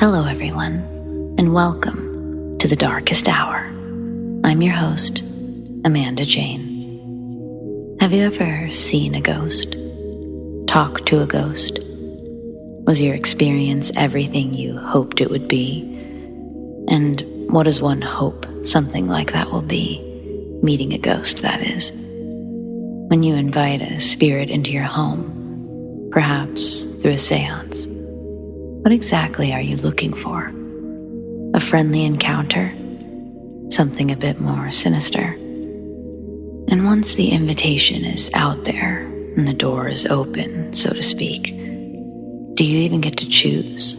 Hello everyone, and welcome to the Darkest Hour. I'm your host, Amanda Jane. Have you ever seen a ghost? Talked to a ghost? Was your experience everything you hoped it would be? And what does one hope something like that will be? Meeting a ghost, that is. When you invite a spirit into your home, perhaps through a seance, what exactly are you looking for? A friendly encounter? Something a bit more sinister? And once the invitation is out there and the door is open, so to speak, do you even get to choose?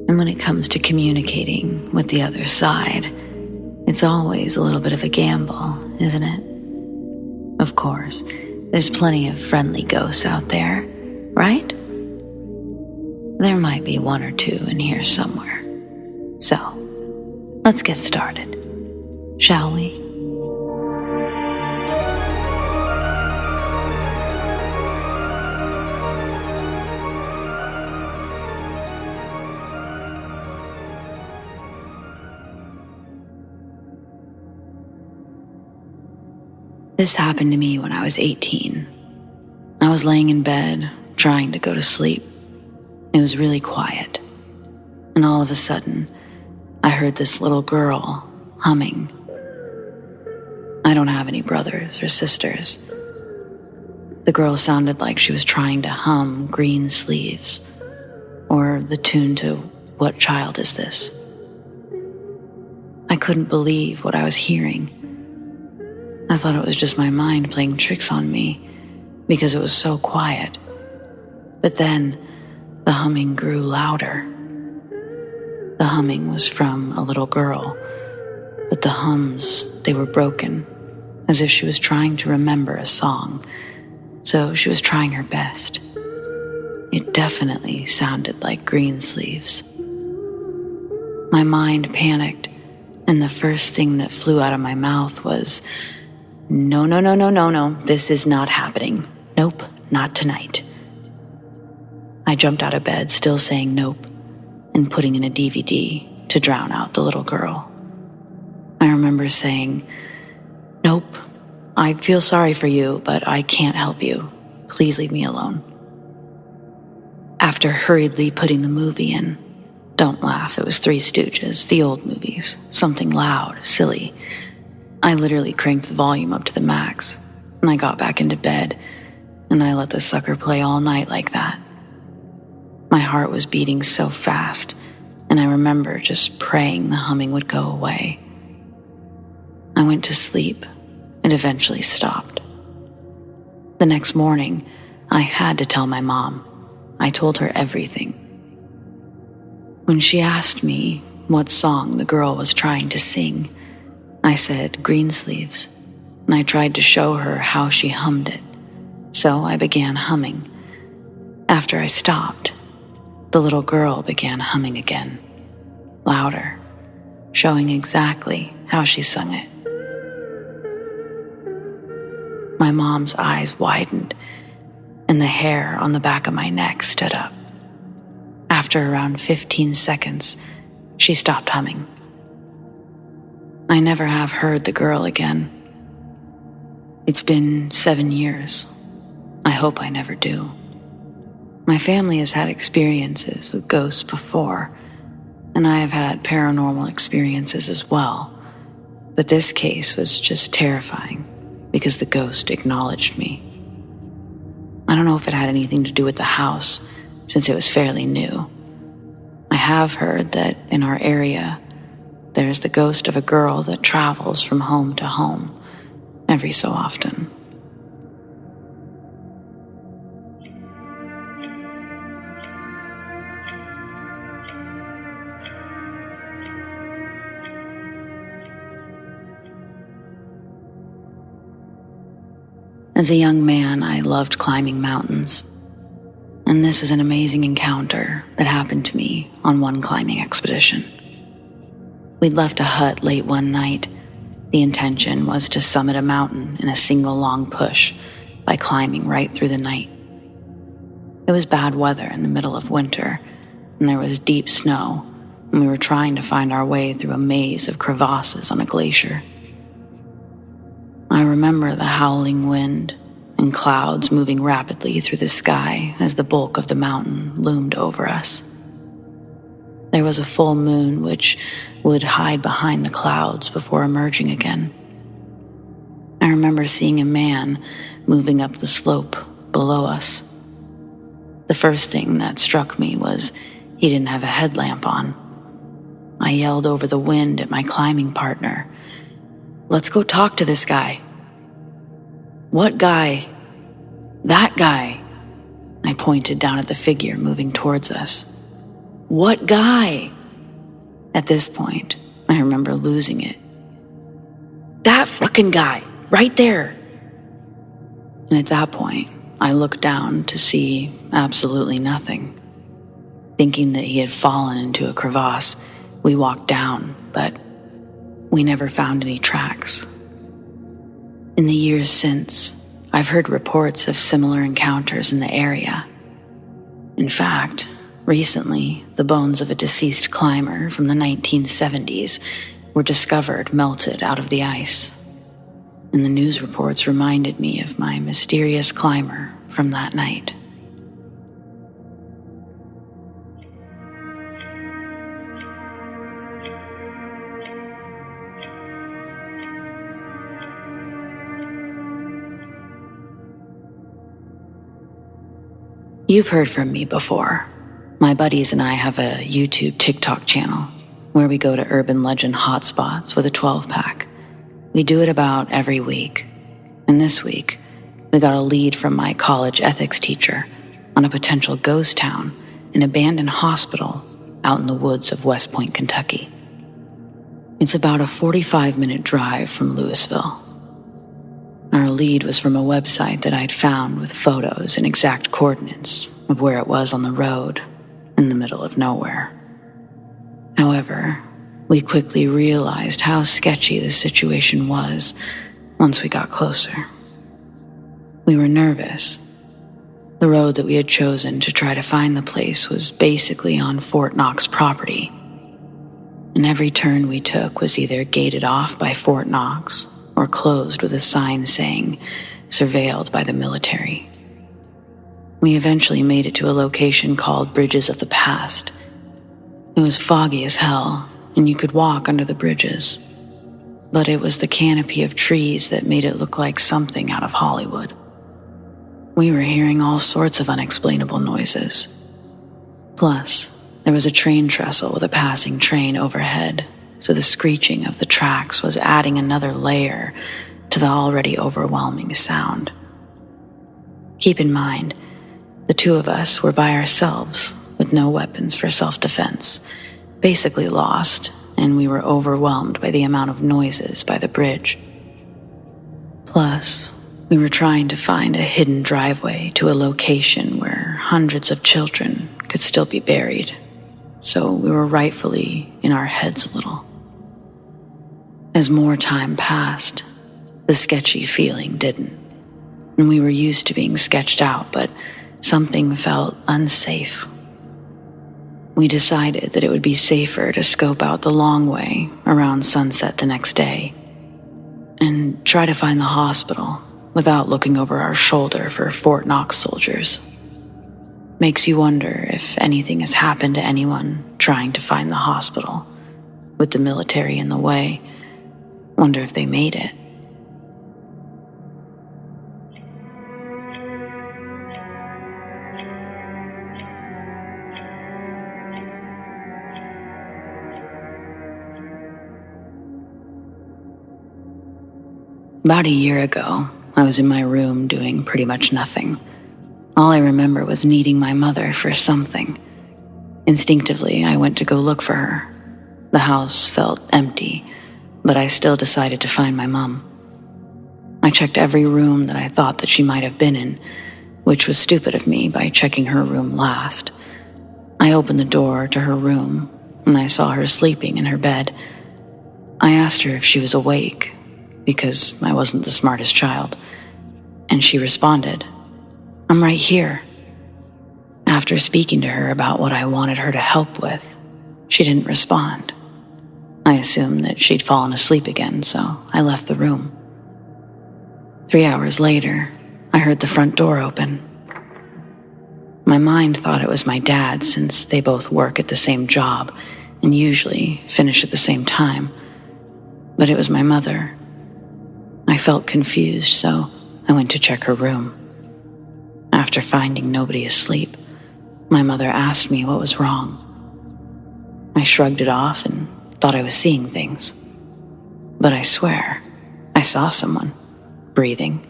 And when it comes to communicating with the other side, it's always a little bit of a gamble, isn't it? Of course, there's plenty of friendly ghosts out there, right? There might be one or two in here somewhere. So, let's get started, shall we? This happened to me when I was 18. I was laying in bed, trying to go to sleep. It was really quiet, and all of a sudden, I heard this little girl humming. I don't have any brothers or sisters. The girl sounded like she was trying to hum Green Sleeves, or the tune to What Child Is This? I couldn't believe what I was hearing. I thought it was just my mind playing tricks on me because it was so quiet. But then, the humming grew louder. The humming was from a little girl, but the hums, they were broken, as if she was trying to remember a song, so she was trying her best. It definitely sounded like Green Sleeves. My mind panicked, and the first thing that flew out of my mouth was, No, this is not happening. Nope, not tonight. I jumped out of bed, still saying nope, and putting in a DVD to drown out the little girl. I remember saying, Nope, I feel sorry for you, but I can't help you. Please leave me alone. After hurriedly putting the movie in, don't laugh, it was Three Stooges, the old movies, something loud, silly. I literally cranked the volume up to the max, and I got back into bed, and I let the sucker play all night like that. My heart was beating so fast, and I remember just praying the humming would go away. I went to sleep. It eventually stopped. The next morning, I had to tell my mom. I told her everything. When she asked me what song the girl was trying to sing, I said Green Sleeves, and I tried to show her how she hummed it. So I began humming. After I stopped, the little girl began humming again, louder, showing exactly how she sung it. My mom's eyes widened, and the hair on the back of my neck stood up. After around 15 seconds, she stopped humming. I never have heard the girl again. It's been 7 years. I hope I never do. My family has had experiences with ghosts before, and I have had paranormal experiences as well, but this case was just terrifying because the ghost acknowledged me. I don't know if it had anything to do with the house, since it was fairly new. I have heard that in our area, there is the ghost of a girl that travels from home to home every so often. As a young man, I loved climbing mountains, and this is an amazing encounter that happened to me on one climbing expedition. We'd left a hut late one night. The intention was to summit a mountain in a single long push by climbing right through the night. It was bad weather in the middle of winter, and there was deep snow, and we were trying to find our way through a maze of crevasses on a glacier. I remember the howling wind and clouds moving rapidly through the sky as the bulk of the mountain loomed over us. There was a full moon which would hide behind the clouds before emerging again. I remember seeing a man moving up the slope below us. The first thing that struck me was he didn't have a headlamp on. I yelled over the wind at my climbing partner, "Let's go talk to this guy." "What guy?" "That guy." I pointed down at the figure moving towards us. "What guy?" At this point, I remember losing it. "That fucking guy, right there." And at that point, I looked down to see absolutely nothing. Thinking that he had fallen into a crevasse, we walked down, but we never found any tracks. In the years since, I've heard reports of similar encounters in the area. In fact, recently, the bones of a deceased climber from the 1970s were discovered melted out of the ice. And the news reports reminded me of my mysterious climber from that night. You've heard from me before. My buddies and I have a YouTube TikTok channel where we go to urban legend hotspots with a 12-pack. We do it about every week. And this week, we got a lead from my college ethics teacher on a potential ghost town, an abandoned hospital out in the woods of West Point, Kentucky. It's about a 45-minute drive from Louisville. Our lead was from a website that I'd found with photos and exact coordinates of where it was on the road in the middle of nowhere. However, we quickly realized how sketchy the situation was once we got closer. We were nervous. The road that we had chosen to try to find the place was basically on Fort Knox property, and every turn we took was either gated off by Fort Knox or closed with a sign saying, "Surveilled by the military." We eventually made it to a location called Bridges of the Past. It was foggy as hell, and you could walk under the bridges, but it was the canopy of trees that made it look like something out of Hollywood. We were hearing all sorts of unexplainable noises. Plus, there was a train trestle with a passing train overhead, so the screeching of the tracks was adding another layer to the already overwhelming sound. Keep in mind, the two of us were by ourselves with no weapons for self-defense, basically lost, and we were overwhelmed by the amount of noises by the bridge. Plus, we were trying to find a hidden driveway to a location where hundreds of children could still be buried, so we were rightfully in our heads a little. As more time passed, the sketchy feeling didn't, and we were used to being sketched out, but something felt unsafe. We decided that it would be safer to scope out the long way around sunset the next day and try to find the hospital without looking over our shoulder for Fort Knox soldiers. Makes you wonder if anything has happened to anyone trying to find the hospital. With the military in the way, wonder if they made it. About a year ago, I was in my room doing pretty much nothing. All I remember was needing my mother for something. Instinctively, I went to go look for her. The house felt empty, but I still decided to find my mom. I checked every room that I thought that she might have been in, which was stupid of me by checking her room last. I opened the door to her room, and I saw her sleeping in her bed. I asked her if she was awake, because I wasn't the smartest child, and she responded, "I'm right here." After speaking to her about what I wanted her to help with, she didn't respond. I assumed that she'd fallen asleep again, so I left the room. 3 hours later, I heard the front door open. My mind thought it was my dad, since they both work at the same job and usually finish at the same time. But it was my mother. I felt confused, so I went to check her room. After finding nobody asleep, my mother asked me what was wrong. I shrugged it off and thought I was seeing things. But I swear, I saw someone, breathing.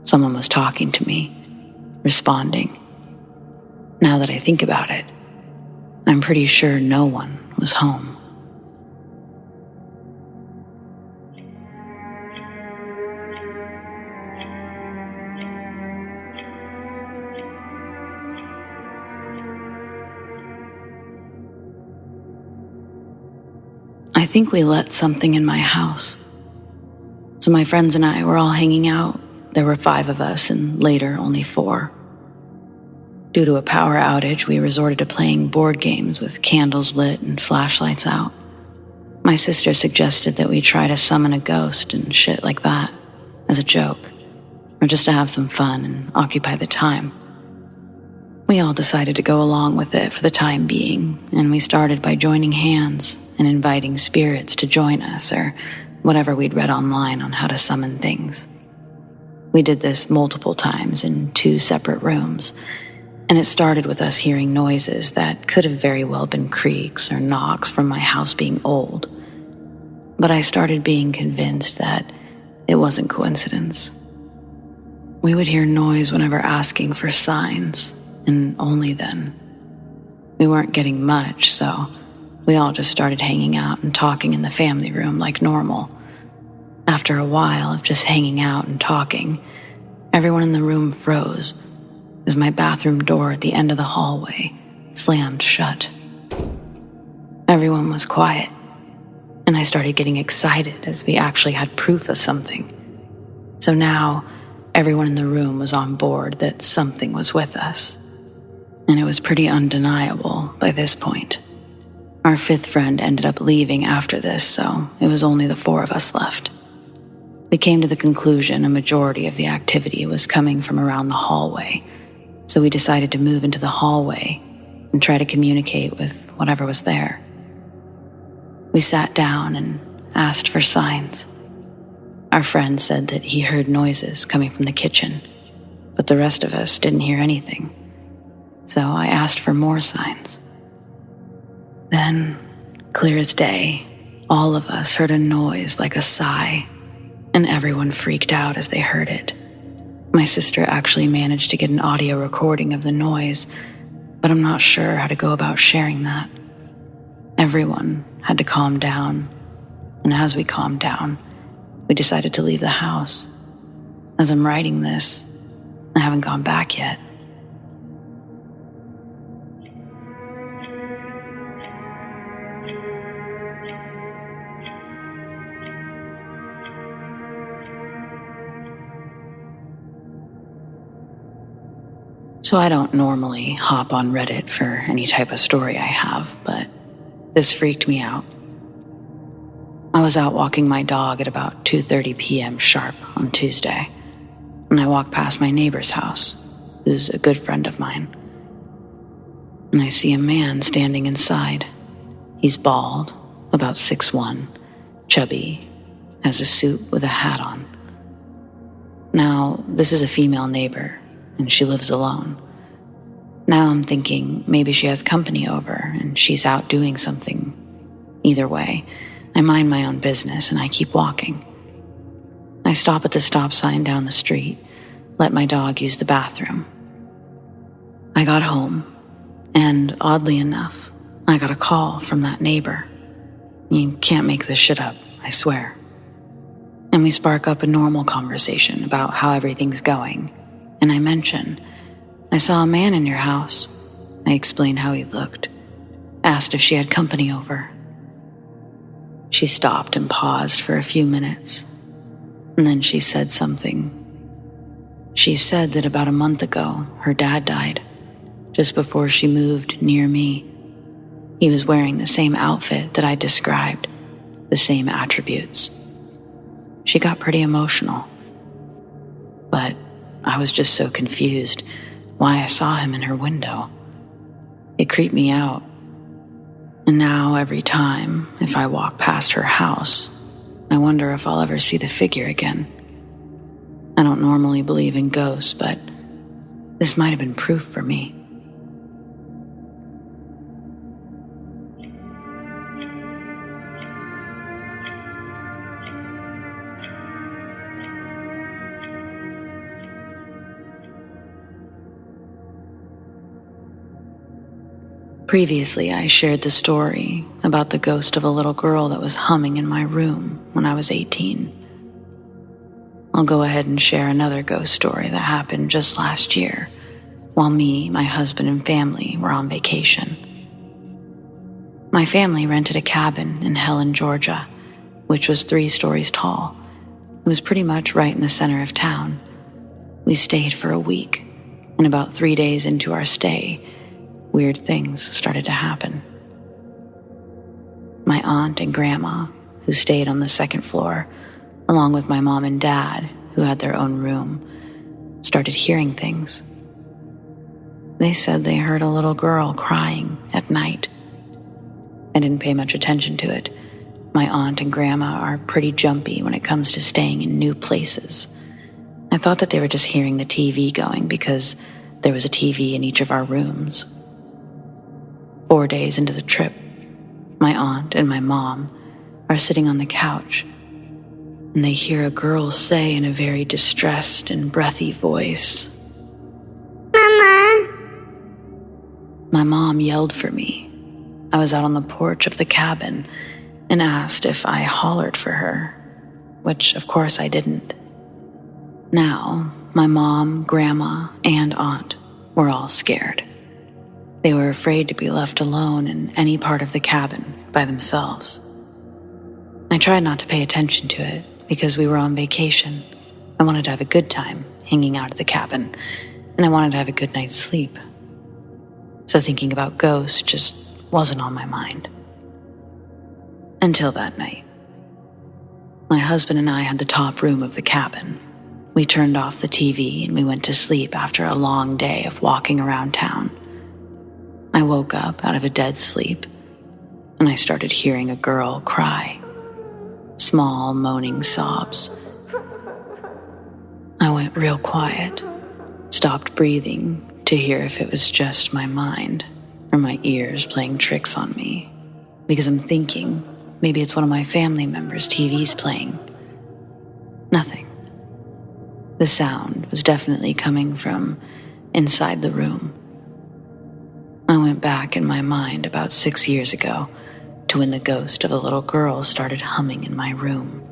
Someone was talking to me, responding. Now that I think about it, I'm pretty sure no one was home. I think we let something in my house. So my friends and I were all hanging out. There were 5 of us, and later only 4. Due to a power outage, we resorted to playing board games with candles lit and flashlights out. My sister suggested that we try to summon a ghost and shit like that, as a joke, or just to have some fun and occupy the time. We all decided to go along with it for the time being, and we started by joining hands and inviting spirits to join us, or whatever we'd read online on how to summon things. We did this multiple times in 2 separate rooms, and it started with us hearing noises that could have very well been creaks or knocks from my house being old. But I started being convinced that it wasn't coincidence. We would hear noise whenever asking for signs, and only then. We weren't getting much, so we all just started hanging out and talking in the family room like normal. After a while of just hanging out and talking, everyone in the room froze as my bathroom door at the end of the hallway slammed shut. Everyone was quiet, and I started getting excited as we actually had proof of something. So now, everyone in the room was on board that something was with us, and it was pretty undeniable by this point. Our 5th friend ended up leaving after this, so it was only the 4 of us left. We came to the conclusion a majority of the activity was coming from around the hallway, so we decided to move into the hallway and try to communicate with whatever was there. We sat down and asked for signs. Our friend said that he heard noises coming from the kitchen, but the rest of us didn't hear anything, so I asked for more signs. Then, clear as day, all of us heard a noise like a sigh, and everyone freaked out as they heard it. My sister actually managed to get an audio recording of the noise, but I'm not sure how to go about sharing that. Everyone had to calm down, and as we calmed down, we decided to leave the house. As I'm writing this, I haven't gone back yet. So I don't normally hop on Reddit for any type of story I have, but this freaked me out. I was out walking my dog at about 2:30 p.m. sharp on Tuesday, and I walked past my neighbor's house, who's a good friend of mine. And I see a man standing inside. He's bald, about 6'1", chubby, has a suit with a hat on. Now, this is a female neighbor, and she lives alone. Now I'm thinking maybe she has company over and she's out doing something. Either way, I mind my own business and I keep walking. I stop at the stop sign down the street, let my dog use the bathroom. I got home, and oddly enough, I got a call from that neighbor. You can't make this shit up, I swear. And we spark up a normal conversation about how everything's going. And I mention, I saw a man in your house. I explained how he looked, asked if she had company over. She stopped and paused for a few minutes, and then she said something. She said that about a month ago, her dad died, just before she moved near me. He was wearing the same outfit that I described, the same attributes. She got pretty emotional, but I was just so confused why I saw him in her window. It creeped me out. And now every time, if I walk past her house, I wonder if I'll ever see the figure again. I don't normally believe in ghosts, but this might have been proof for me. Previously, I shared the story about the ghost of a little girl that was humming in my room when I was 18. I'll go ahead and share another ghost story that happened just last year while me, my husband, and family were on vacation. My family rented a cabin in Helen, Georgia, which was 3 stories tall. It was pretty much right in the center of town. We stayed for a week, and about 3 days into our stay, weird things started to happen. My aunt and grandma, who stayed on the 2nd floor, along with my mom and dad, who had their own room, started hearing things. They said they heard a little girl crying at night. I didn't pay much attention to it. My aunt and grandma are pretty jumpy when it comes to staying in new places. I thought that they were just hearing the TV going because there was a TV in each of our rooms. 4 days into the trip, my aunt and my mom are sitting on the couch, and they hear a girl say in a very distressed and breathy voice, "Mama!" My mom yelled for me. I was out on the porch of the cabin and asked if I hollered for her, which of course I didn't. Now, my mom, grandma, and aunt were all scared. They were afraid to be left alone in any part of the cabin by themselves. I tried not to pay attention to it because we were on vacation. I wanted to have a good time hanging out at the cabin, and I wanted to have a good night's sleep. So thinking about ghosts just wasn't on my mind. Until that night. My husband and I had the top room of the cabin. We turned off the TV and we went to sleep after a long day of walking around town. I woke up out of a dead sleep, and I started hearing a girl cry. Small, moaning sobs. I went real quiet, stopped breathing to hear if it was just my mind or my ears playing tricks on me, because I'm thinking maybe it's one of my family members' TVs playing. Nothing. The sound was definitely coming from inside the room. I went back in my mind about 6 years ago to when the ghost of a little girl started humming in my room.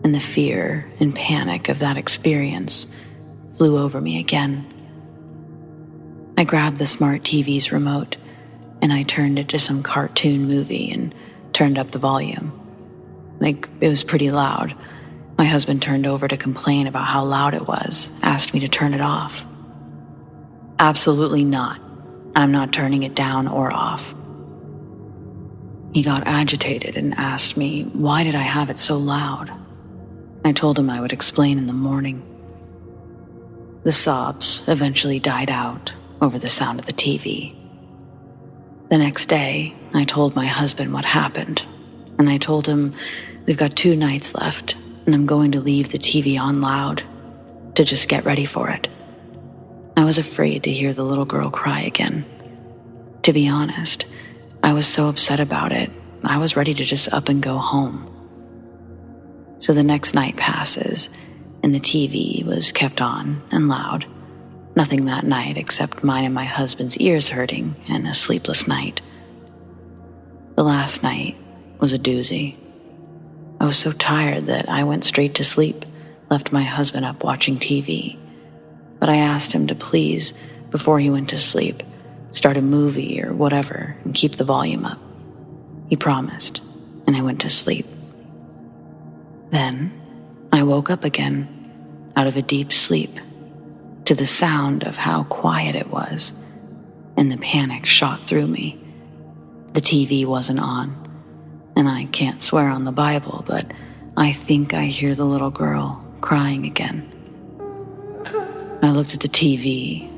And the fear and panic of that experience flew over me again. I grabbed the smart TV's remote and I turned it to some cartoon movie and turned up the volume. It was pretty loud. My husband turned over to complain about how loud it was, asked me to turn it off. Absolutely not. I'm not turning it down or off. He got agitated and asked me, why did I have it so loud? I told him I would explain in the morning. The sobs eventually died out over the sound of the TV. The next day, I told my husband what happened, and I told him we've got 2 nights left, and I'm going to leave the TV on loud to just get ready for it. I was afraid to hear the little girl cry again. To be honest, I was so upset about it, I was ready to just up and go home. So the next night passes, and the TV was kept on and loud. Nothing that night except mine and my husband's ears hurting and a sleepless night. The last night was a doozy. I was so tired that I went straight to sleep, left my husband up watching TV. But I asked him to please, before he went to sleep, start a movie or whatever and keep the volume up. He promised, and I went to sleep. Then I woke up again, out of a deep sleep, to the sound of how quiet it was and the panic shot through me. The TV wasn't on, and I can't swear on the Bible, but I think I hear the little girl crying again. I looked at the TV,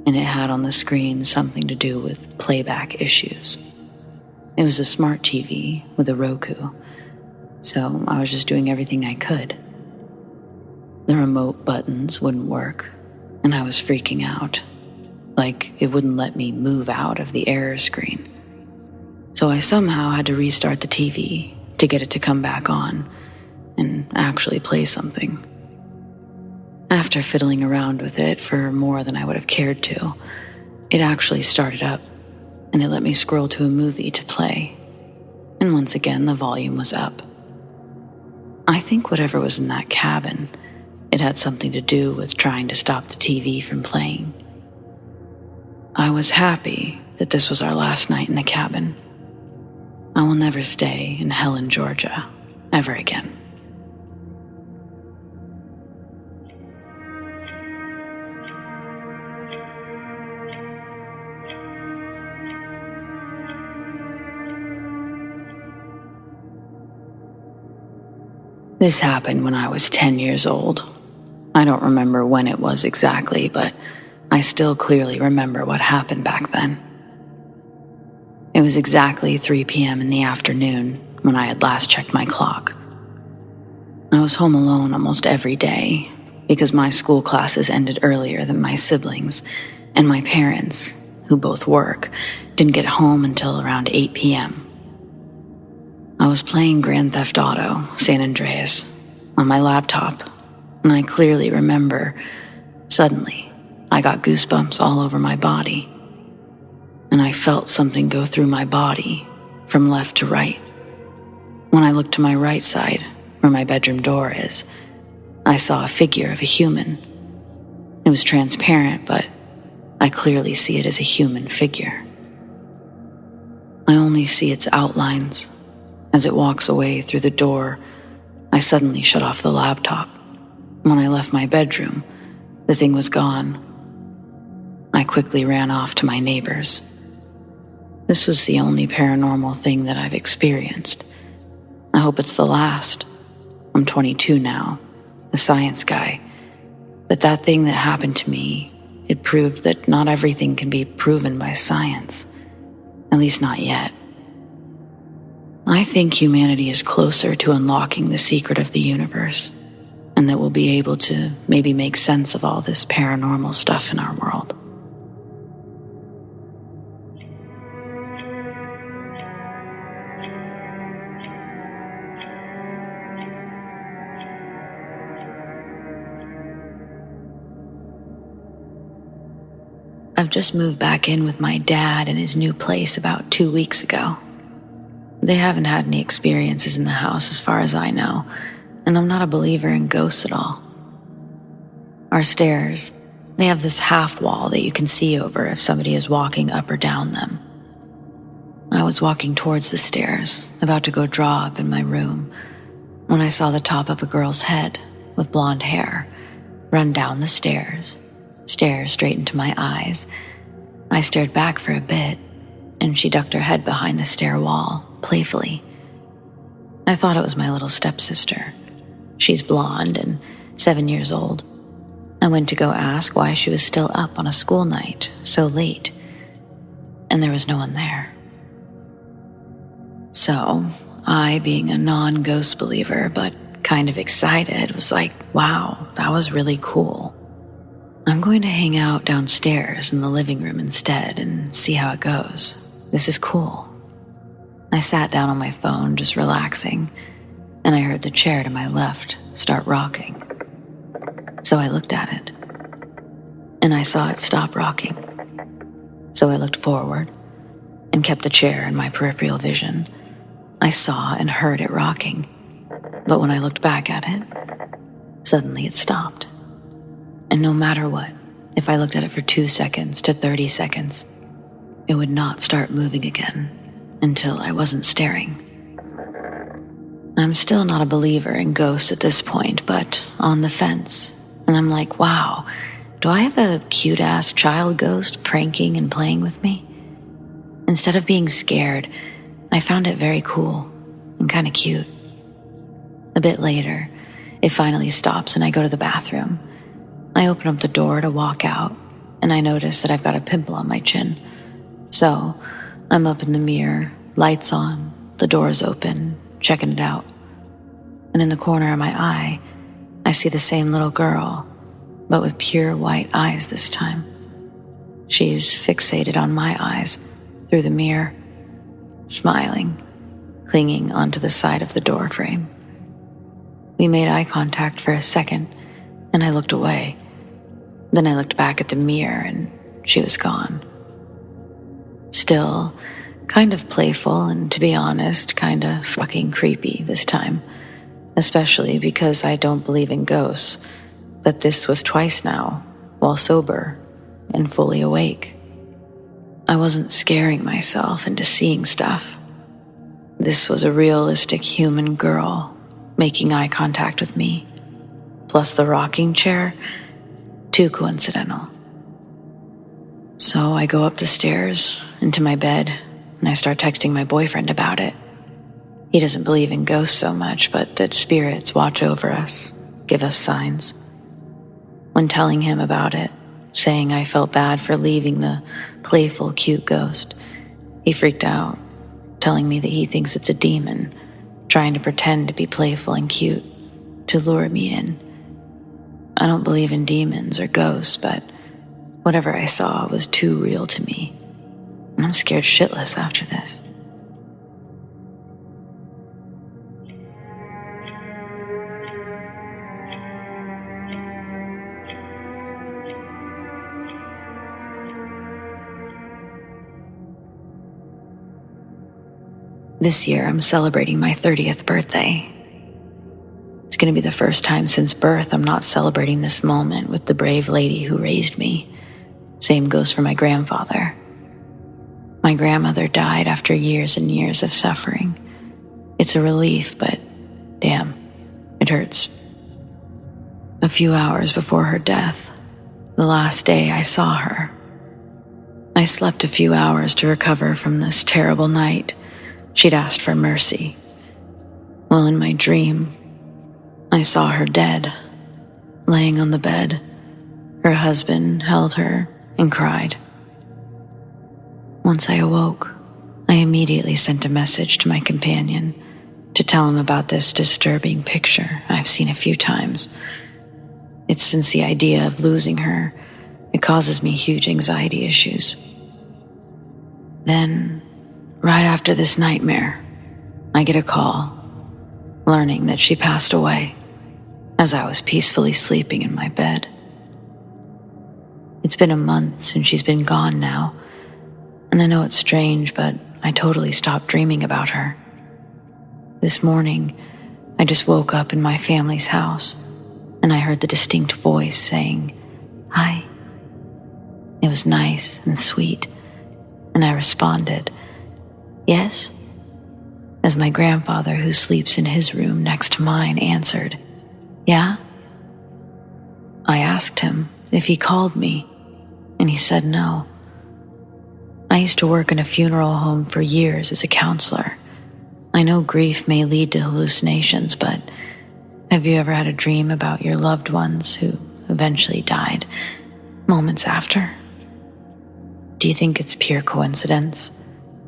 and it had on the screen something to do with playback issues. It was a smart TV with a Roku, so I was just doing everything I could. The remote buttons wouldn't work, and I was freaking out, like it wouldn't let me move out of the error screen. So I somehow had to restart the TV to get it to come back on and actually play something. After fiddling around with it for more than I would have cared to, it actually started up, and it let me scroll to a movie to play. And once again, the volume was up. I think whatever was in that cabin, it had something to do with trying to stop the TV from playing. I was happy that this was our last night in the cabin. I will never stay in Helen, Georgia, ever again. This happened when I was 10 years old. I don't remember when it was exactly, but I still clearly remember what happened back then. It was exactly 3 p.m. in the afternoon when I had last checked my clock. I was home alone almost every day because my school classes ended earlier than my siblings, and my parents, who both work, didn't get home until around 8 p.m. I was playing Grand Theft Auto, San Andreas, on my laptop, and I clearly remember, suddenly, I got goosebumps all over my body, and I felt something go through my body from left to right. When I looked to my right side, where my bedroom door is, I saw a figure of a human. It was transparent, but I clearly see it as a human figure. I only see its outlines. As it walks away through the door, I suddenly shut off the laptop. When I left my bedroom, the thing was gone. I quickly ran off to my neighbors. This was the only paranormal thing that I've experienced. I hope it's the last. I'm 22 now, a science guy. But that thing that happened to me, it proved that not everything can be proven by science. At least not yet. I think humanity is closer to unlocking the secret of the universe, and that we'll be able to maybe make sense of all this paranormal stuff in our world. I've just moved back in with my dad in his new place about 2 weeks ago. They haven't had any experiences in the house as far as I know, and I'm not a believer in ghosts at all. Our stairs, they have this half wall that you can see over if somebody is walking up or down them. I was walking towards the stairs, about to go draw up in my room, when I saw the top of a girl's head with blonde hair run down the stairs, stare straight into my eyes. I stared back for a bit, and she ducked her head behind the stair wall, playfully. I thought it was my little stepsister. She's blonde and 7 years old. I went to go ask why she was still up on a school night so late, and there was no one there. So, I, being a non-ghost believer but kind of excited, was like, wow, that was really cool. I'm going to hang out downstairs in the living room instead and see how it goes. This is cool. I sat down on my phone, just relaxing, and I heard the chair to my left start rocking. So I looked at it, and I saw it stop rocking. So I looked forward and kept the chair in my peripheral vision. I saw and heard it rocking, but when I looked back at it, suddenly it stopped. And no matter what, if I looked at it for 2 seconds to 30 seconds, it would not start moving again until I wasn't staring. I'm still not a believer in ghosts at this point, but on the fence, and I'm like, wow, do I have a cute-ass child ghost pranking and playing with me? Instead of being scared, I found it very cool and kind of cute. A bit later, it finally stops and I go to the bathroom. I open up the door to walk out, and I notice that I've got a pimple on my chin. So, I'm up in the mirror, lights on, the door's open, checking it out. And in the corner of my eye, I see the same little girl, but with pure white eyes this time. She's fixated on my eyes through the mirror, smiling, clinging onto the side of the door frame. We made eye contact for a second, and I looked away. Then I looked back at the mirror, and she was gone. Still, kind of playful, and to be honest, kind of fucking creepy this time. Especially because I don't believe in ghosts, but this was twice now, while sober and fully awake. I wasn't scaring myself into seeing stuff. This was a realistic human girl making eye contact with me, plus the rocking chair. Too coincidental. So I go up the stairs into my bed and I start texting my boyfriend about it. He doesn't believe in ghosts so much, but that spirits watch over us, give us signs. When telling him about it, saying I felt bad for leaving the playful, cute ghost, he freaked out, telling me that he thinks it's a demon, trying to pretend to be playful and cute, to lure me in. I don't believe in demons or ghosts, but whatever I saw was too real to me, and I'm scared shitless after this. This year, I'm celebrating my 30th birthday. It's going to be the first time since birth I'm not celebrating this moment with the brave lady who raised me. Same goes for my grandfather. My grandmother died after years and years of suffering. It's a relief, but damn, it hurts. A few hours before her death, the last day I saw her, I slept a few hours to recover from this terrible night. She'd asked for mercy. Well, in my dream, I saw her dead, laying on the bed. Her husband held her and cried. Once I awoke, I immediately sent a message to my companion to tell him about this disturbing picture I've seen a few times. It's since the idea of losing her, it causes me huge anxiety issues. Then, right after this nightmare, I get a call, learning that she passed away as I was peacefully sleeping in my bed. It's been a month since she's been gone now, and I know it's strange, but I totally stopped dreaming about her. This morning, I just woke up in my family's house, and I heard the distinct voice saying, "Hi." It was nice and sweet, and I responded, "Yes?" As my grandfather, who sleeps in his room next to mine, answered, "Yeah?" I asked him if he called me, and he said no. I used to work in a funeral home for years as a counselor. I know grief may lead to hallucinations, but have you ever had a dream about your loved ones who eventually died moments after? Do you think it's pure coincidence?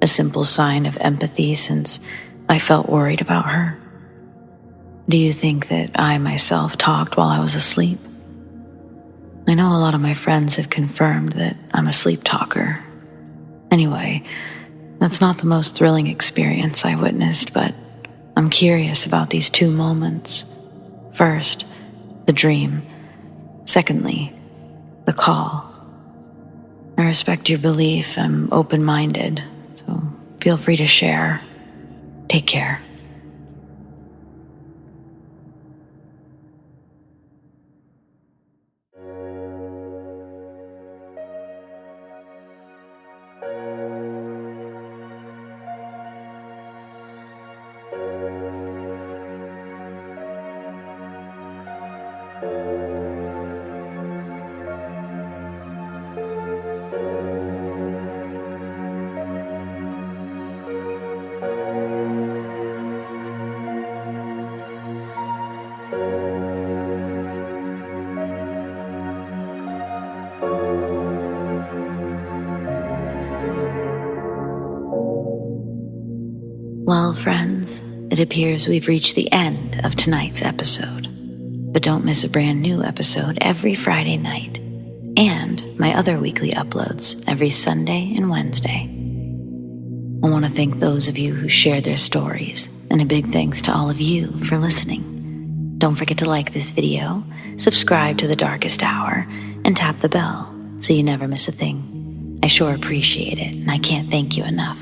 A simple sign of empathy since I felt worried about her? Do you think that I myself talked while I was asleep? I know a lot of my friends have confirmed that I'm a sleep talker. Anyway, that's not the most thrilling experience I witnessed, but I'm curious about these two moments. First, the dream. Secondly, the call. I respect your belief. I'm open-minded, so feel free to share. Take care. friends, it appears we've reached the end of tonight's episode. But don't miss a brand new episode every Friday night, and my other weekly uploads every Sunday and Wednesday. I want to thank those of you who shared their stories, and a big thanks to all of you for listening. Don't forget to like this video, subscribe to The Darkest Hour, and tap the bell so you never miss a thing. I sure appreciate it, and I can't thank you enough.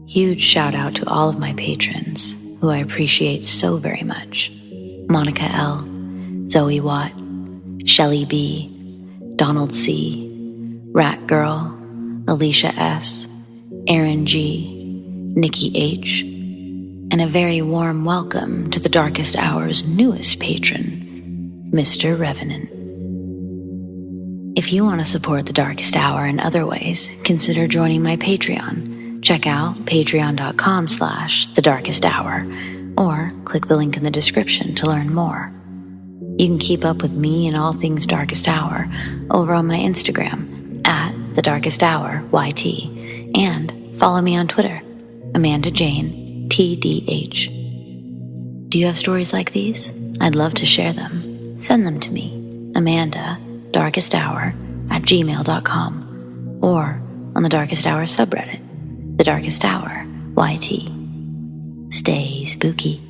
Huge shout out to all of my patrons, who I appreciate so very much. Monica L, ZOEWATT, Shelly B, Donald C, Rat Girl, ALISHA S, ERIN G, NIKKI H, and a very warm welcome to The Darkest Hour's newest patron, Mr. Revenant. If you want to support The Darkest Hour in other ways, consider joining my Patreon. Check out patreon.com/thedarkesthour or click the link in the description to learn more. You can keep up with me and all things Darkest Hour over on my Instagram @thedarkesthouryt and follow me on Twitter, AmandaJane TDH. Do you have stories like these? I'd love to share them. Send them to me, amandadarkesthour@gmail.com, or on the Darkest Hour subreddit, The Darkest Hour YT. Stay spooky.